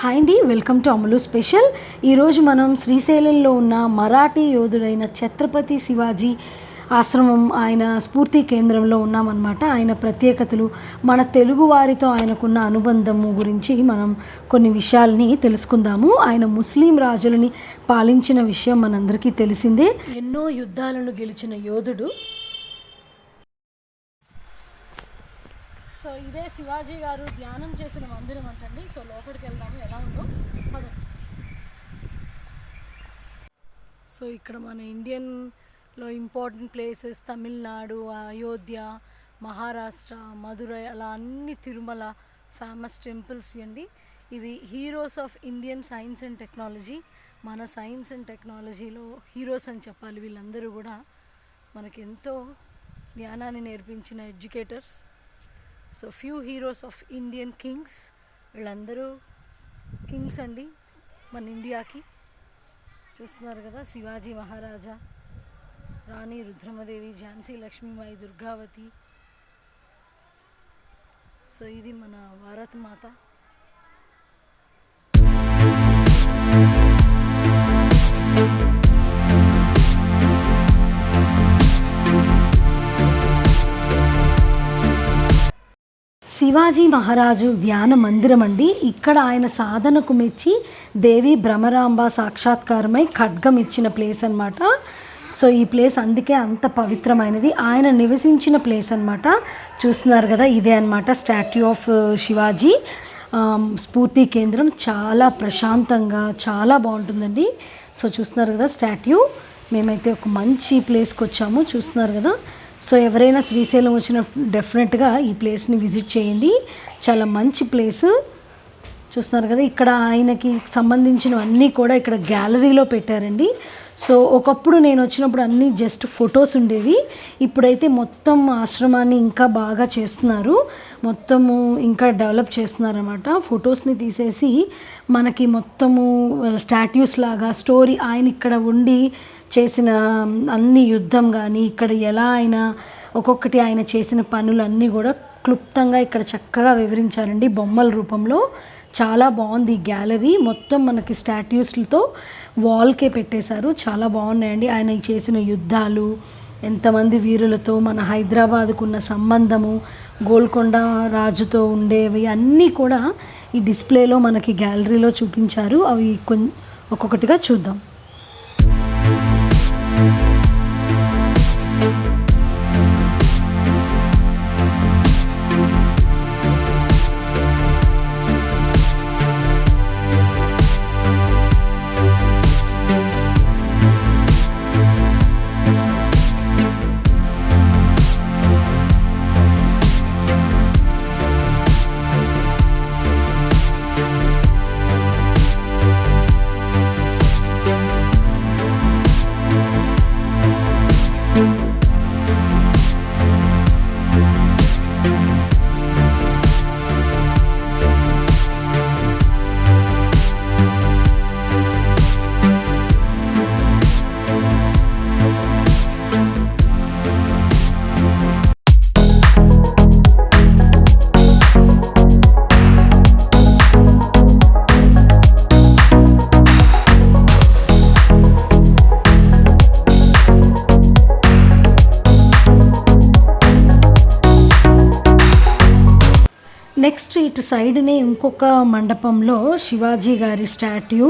Hi అండి, welcome to అమలు special. ఈరోజు మనం శ్రీశైలంలో ఉన్న మరాఠీ యోధుడైన ఛత్రపతి శివాజీ ఆశ్రమం, ఆయన స్ఫూర్తి కేంద్రంలో ఉన్నామన్నమాట. ఆయన ప్రత్యేకతలు, మన తెలుగు వారితో ఆయనకున్న అనుబంధము గురించి మనం కొన్ని విషయాల్ని తెలుసుకుందాము. ఆయన ముస్లిం రాజులని పాలించిన విషయం మనందరికీ తెలిసిందే. ఎన్నో యుద్ధాలను గెలిచిన యోధుడు. సో ఇదే శివాజీ గారు ధ్యానం చేసిన మందిరం అంటండి. సో లోపలికి వెళ్దాము, ఎలా ఉందో పదండి. సో ఇక్కడ మన ఇండియన్లో ఇంపార్టెంట్ ప్లేసెస్ తమిళనాడు, అయోధ్య, మహారాష్ట్ర, మధురై, అలా అన్ని తిరుమల ఫేమస్ టెంపుల్స్ అండి. ఇవి heroes of Indian science and technology. మన సైన్స్ అండ్ టెక్నాలజీలో హీరోస్ అని చెప్పాలి. వీళ్ళందరూ కూడా మనకి ఎంతో జ్ఞానాన్ని నేర్పించిన educators. So few heroes of Indian Kings, వీళ్ళందరూ కింగ్స్ అండి మన ఇండియాకి. చూస్తున్నారు కదా, శివాజీ మహారాజా, రాణి రుద్రమదేవి, ఝాన్సీ లక్ష్మీబాయి, దుర్గావతి. సో ఇది మన భారత మాత. శివాజీ మహారాజు ధ్యాన మందిరం అండి. ఇక్కడ ఆయన సాధనకు మెచ్చి దేవి భ్రమరాంబ సాక్షాత్కారమై ఖడ్గం ఇచ్చిన ప్లేస్ అన్నమాట. సో ఈ ప్లేస్ అందుకే అంత పవిత్రమైనది. ఆయన నివసించిన ప్లేస్ అన్నమాట. చూస్తున్నారు కదా, ఇదే అన్నమాట స్టాట్యూ ఆఫ్ శివాజీ. స్ఫూర్తి కేంద్రం చాలా ప్రశాంతంగా చాలా బాగుంటుందండి. సో చూస్తున్నారు కదా స్టాట్యూ. మేమైతే ఒక మంచి ప్లేస్కి వచ్చాము, చూస్తున్నారు కదా. సో ఎవరైనా శ్రీశైలం వచ్చిన డెఫినెట్గా ఈ ప్లేస్ని విజిట్ చేయండి, చాలా మంచి ప్లేస్. చూస్తున్నారు కదా, ఇక్కడ ఆయనకి సంబంధించిన అన్నీ కూడా ఇక్కడ గ్యాలరీలో పెట్టారండి. సో ఒకప్పుడు నేను వచ్చినప్పుడు అన్నీ జస్ట్ ఫొటోస్ ఉండేవి. ఇప్పుడైతే మొత్తం ఆశ్రమాన్ని ఇంకా బాగా చేస్తున్నారు, మొత్తము ఇంకా డెవలప్ చేస్తున్నారు అన్నమాట. ఫొటోస్ని తీసేసి మనకి మొత్తము స్టాట్యూస్ లాగా స్టోరీ, ఆయన ఇక్కడ ఉండి చేసిన అన్ని యుద్ధం కానీ, ఇక్కడ ఎలా ఆయన ఒక్కొక్కటి ఆయన చేసిన పనులన్నీ కూడా క్లుప్తంగా ఇక్కడ చక్కగా వివరించారండి బొమ్మల రూపంలో. చాలా బాగుంది ఈ గ్యాలరీ. మొత్తం మనకి స్టాట్యూస్లతో వాల్కే పెట్టేశారు, చాలా బాగున్నాయండి. ఆయన చేసిన యుద్ధాలు, ఎంతమంది వీరులతో, మన హైదరాబాద్కు ఉన్న సంబంధము, గోల్కొండ రాజుతో ఉండేవి అన్నీ కూడా ఈ డిస్ప్లేలో మనకి గ్యాలరీలో చూపించారు. అవి ఒక్కొక్కటిగా చూద్దాం. నెక్స్ట్ ఇటు సైడ్నే ఇంకొక మండపంలో శివాజీ గారి స్టాట్యూ,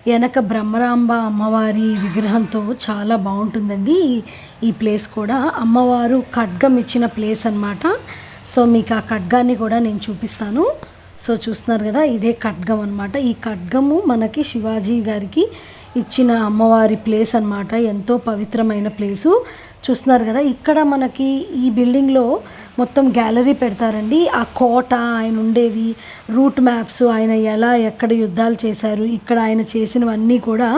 వెనక బ్రహ్మరాంబ అమ్మవారి విగ్రహంతో చాలా బాగుంటుందండి. ఈ ప్లేస్ కూడా అమ్మవారు ఖడ్గం ఇచ్చిన ప్లేస్ అన్నమాట. సో మీకు ఆ ఖడ్గాన్ని కూడా నేను చూపిస్తాను. సో చూస్తున్నారు కదా, ఇదే ఖడ్గం అన్నమాట. ఈ ఖడ్గము మనకి శివాజీ గారికి ఇచ్చిన అమ్మవారి ప్లేస్ అన్నమాట. ఎంతో పవిత్రమైన ప్లేసు. చూస్తున్నారు కదా, ఇక్కడ మనకి ఈ బిల్డింగ్లో మొత్తం గ్యాలరీ పెడతారండి. ఆ కోట, ఆయన ఉండేవి, రూట్ మ్యాప్స్, ఆయన ఎలా ఎక్కడ యుద్ధాలు చేశారు, ఇక్కడ ఆయన చేసినవన్నీ కూడా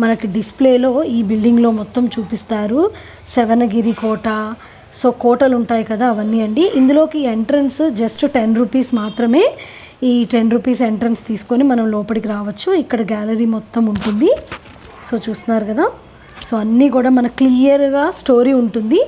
మనకి డిస్ప్లేలో ఈ బిల్డింగ్లో మొత్తం చూపిస్తారు. శవనగిరి కోట, సో కోటలు ఉంటాయి కదా అవన్నీ అండి. ఇందులోకి ఎంట్రన్స్ జస్ట్ 10 రూపీస్ మాత్రమే. ఈ 10 రూపీస్ ఎంట్రన్స్ తీసుకొని మనం లోపలికి రావచ్చు. ఇక్కడ గ్యాలరీ మొత్తం ఉంటుంది. సో చూస్తున్నారు కదా, సో అన్నీ కూడా మన క్లియర్గా స్టోరీ ఉంటుంది.